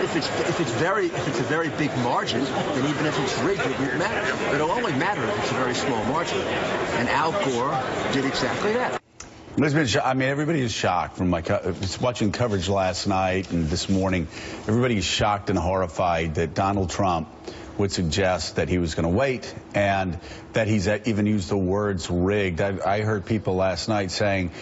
if it's a very big margin, then even if it's rigged, it won't matter. It'll only matter if it's a very small margin. And Al Gore did exactly that. I mean, everybody is shocked from watching coverage last night and this morning. Everybody is shocked and horrified that Donald Trump would suggest that he was going to wait and that he's even used the words rigged. I heard people last night saying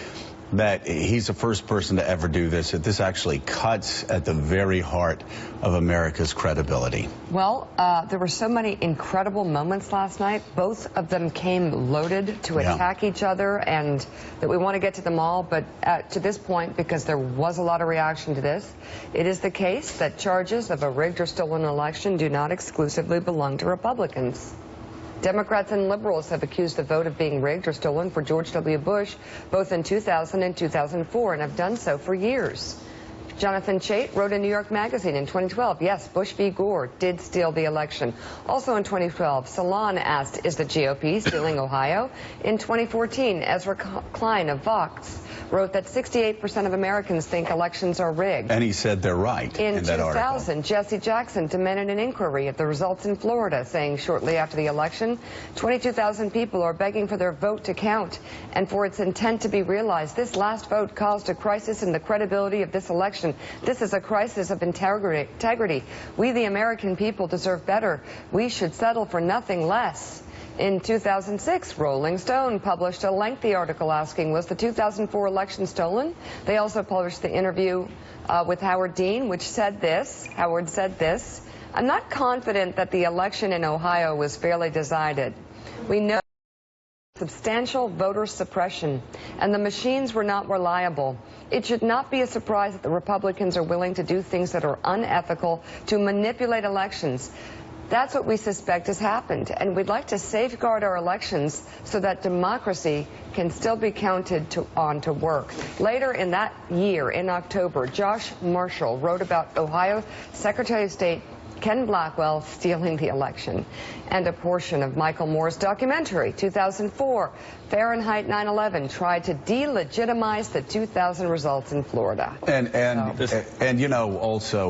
that he's the first person to ever do this, that this actually cuts at the very heart of America's credibility. Well, there were so many incredible moments last night. Both of them came loaded to attack each other, and that we want to get to them all. But to this point, because there was a lot of reaction to this, it is the case that charges of a rigged or stolen election do not exclusively belong to Republicans. Democrats and liberals have accused the vote of being rigged or stolen for George W. Bush, both in 2000 and 2004, and have done so for years. Jonathan Chait wrote in New York Magazine in 2012, yes, Bush v. Gore did steal the election. Also in 2012, Salon asked, is the GOP stealing Ohio? In 2014, Ezra Klein of Vox wrote that 68% of Americans think elections are rigged. And he said they're right in that article. In 2000, Jesse Jackson demanded an inquiry of the results in Florida, saying shortly after the election, 22,000 people are begging for their vote to count and for its intent to be realized. This last vote caused a crisis in the credibility of this election. This is a crisis of integrity. We, the American people, deserve better. We should settle for nothing less. In 2006, Rolling Stone published a lengthy article asking, was the 2004 election stolen? They also published the interview with Howard Dean, which said this. Howard said this, I'm not confident that the election in Ohio was fairly decided. We know substantial voter suppression, and the machines were not reliable. It should not be a surprise that the Republicans are willing to do things that are unethical to manipulate elections. That's what we suspect has happened, and we'd like to safeguard our elections so that democracy can still be counted on to work. Later in that year, in October, Josh Marshall wrote about Ohio Secretary of State Ken Blackwell stealing the election, and a portion of Michael Moore's documentary, 2004, Fahrenheit 9/11, tried to delegitimize the 2000 results in Florida. And you know, also